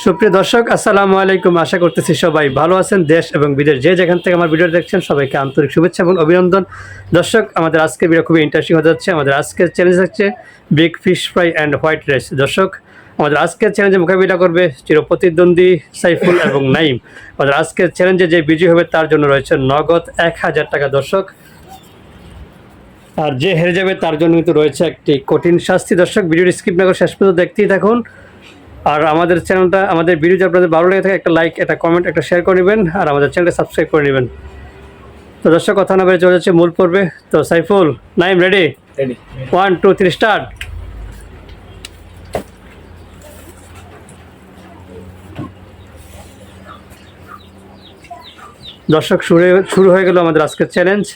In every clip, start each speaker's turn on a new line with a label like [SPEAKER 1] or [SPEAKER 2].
[SPEAKER 1] সুপ্রিয় দর্শক, আসসালামু আলাইকুম। আশা করতেছি সবাই ভালো আছেন। দেশ এবং বিদেশ যে যেখান থেকে আমার ভিডিও দেখছেন সবাইকে আন্তরিক শুভেচ্ছা এবং অভিনন্দন। দর্শক, আমাদের আজকের ভিডিও খুবই ইন্টারেস্টিং হতে যাচ্ছে। আমাদের আজকের চ্যালেঞ্জ হচ্ছে big fish fry and white rice. দর্শক, আমাদের আজকের চ্যালেঞ্জে মোকাবিলা করবে চিরপ্রতিদ্বন্দ্বী সাইফুল এবং নাইম। আমাদের আজকের চ্যালেঞ্জে যে বিজয়ী হবে তার জন্য রয়েছে নগদ 1000 টাকা। দর্শক, আর যে হেরে যাবে তার জন্য কিন্তু রয়েছে একটি কঠিন শাস্তি। দর্শক, ভিডিওটি স্কিপ না করে শেষ পর্যন্ত দেখতেই থাকুন। আর আমাদের চ্যানেলটা, আমাদের ভিডিও যদি আপনাদের ভালো লেগে থাকে একটা লাইক, একটা কমেন্ট, একটা শেয়ার করে নেবেন আর আমাদের চ্যানেলটা সাবস্ক্রাইব করে নেবেন। তো দর্শক, কথা না বেড়ে চলে যাচ্ছে মূল পর্বে। তো Saiful, Naim, ready?
[SPEAKER 2] Ready.
[SPEAKER 1] 1 2 3 start. দর্শক, শুরু হয়ে গেল আমাদের আজকের চ্যালেঞ্জ।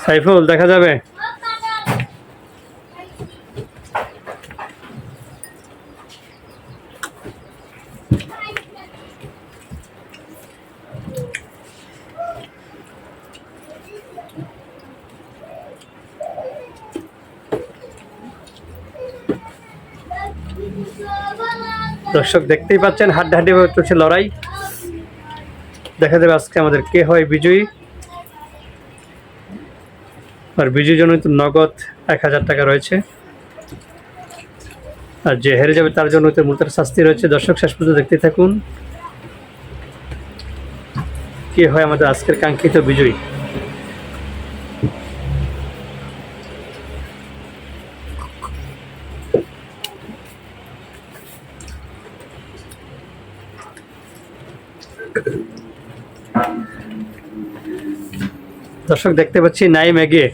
[SPEAKER 1] সাইফুল, দেখা যাবে। দর্শক, দেখতেই পাচ্ছেন হাড্ডাহাড্ডি চলছে লড়াই। দেখা যাবে আজকে আমাদের কে হয় বিজয়ী। আর বিজয়ীর জন্য কিন্তু নগদ 1000 টাকা রয়েছে। আর যে হেরে যাবে তার জন্য মূলত শাস্তি রয়েছে। দর্শক, শেষ পর্যন্ত দেখতে থাকুন কে হয় আমাদের আজকের কাঙ্ক্ষিত বিজয়ী। দর্শক, দেখতে পাচ্ছি নাইম এগিয়ে।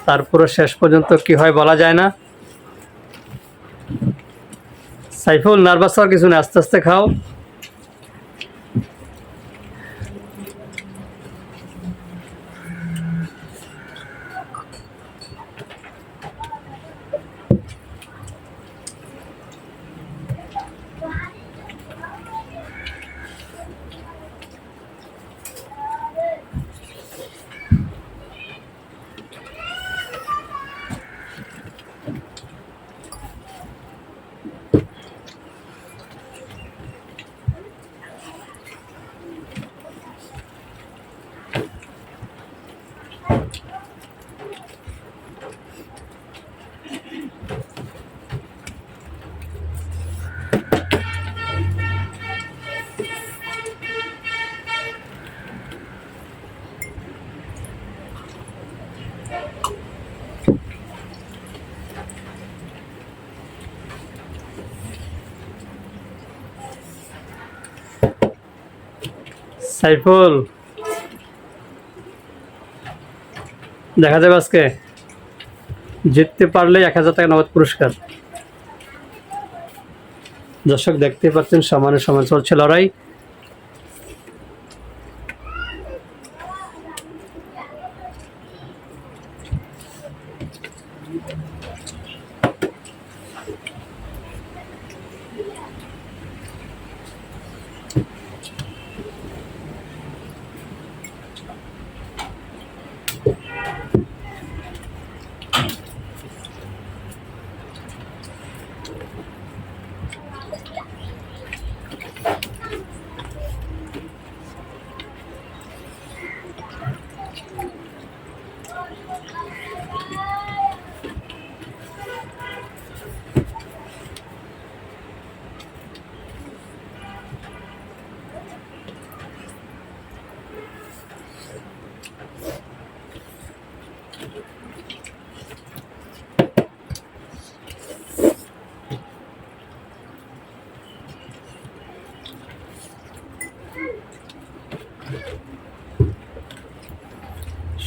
[SPEAKER 1] তারপরও শেষ পর্যন্ত কি হয় বলা যায় না। সাইফুল, নার্ভাস হওয়ার কিছু নেই, আস্তে আস্তে খাও। সাইফুল, দেখা যাবে আজকে জিততে পারলে 1000 টাকা নগদ পুরস্কার। দর্শক, দেখতে পাচ্ছেন সমানে সমান চলছে লড়াই।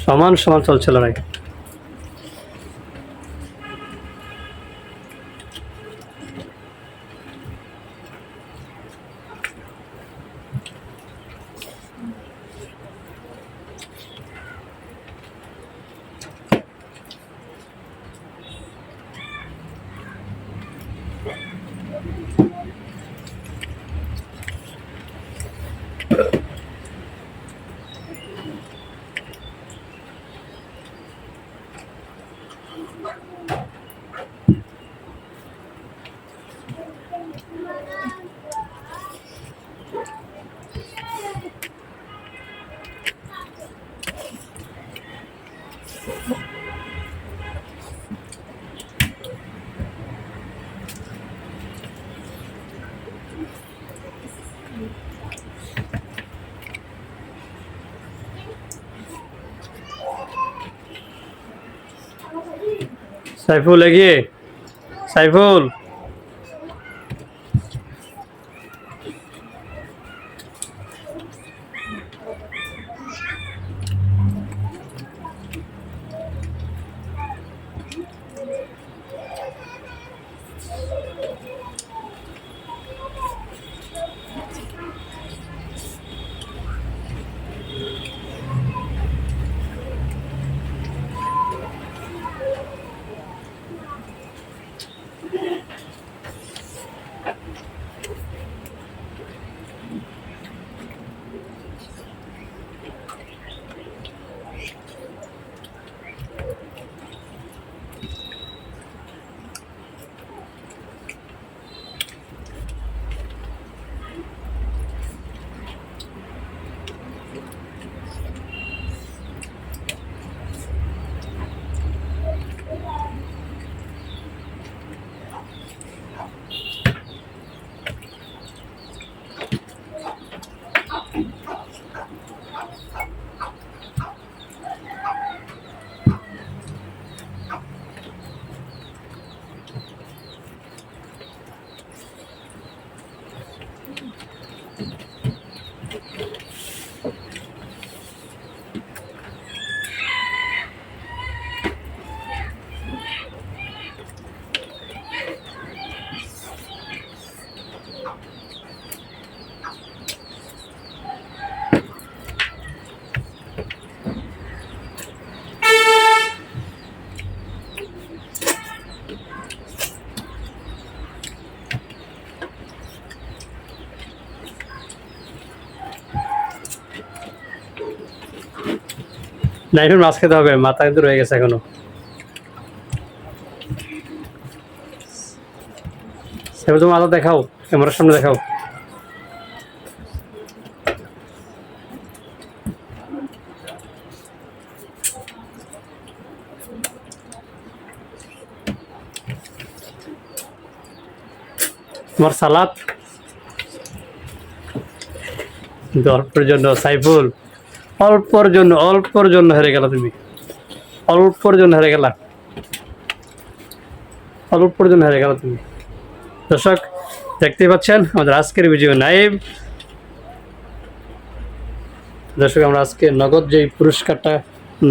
[SPEAKER 1] সমান সমান চলছে লড়াই। সাইফুল এগিয়ে, সাইফুল নাইফের মাছ খেতে হবে, মাথা কিন্তু রয়ে গেছে এখনো। এবার তুমি মাথা দেখাও, ক্যামেরার সামনে দেখাও। তোমার সালাদ কিন্তু অল্পের জন্য সাইফুল, অল্পর জন্য হেরে গেল তুমি, অল্পর জন্য হেরে গেলা, অল্পর জন্য হেরে গেল তুমি। দর্শক দেখতেই পাচ্ছেন আমাদের আজকের ভিডিও নাইম। দর্শক আমরা আজকে নগদ যে পুরস্কারটা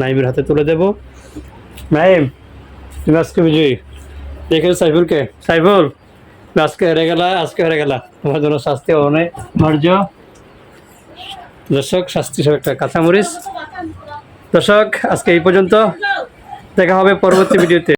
[SPEAKER 1] নাইমের হাতে তুলে দেব। নাইম তুমি আজকে বিজয়ী, দেখে সাইফুলকে, সাইফুল আজকে হেরে গেলা, তোমার জন্য শাস্তি অনেক ধৈর্য। দর্শক শাস্তি সব একটা কাঁচামরিচ। দর্শক আজকে এই পর্যন্ত, দেখা হবে পরবর্তী ভিডিওতে।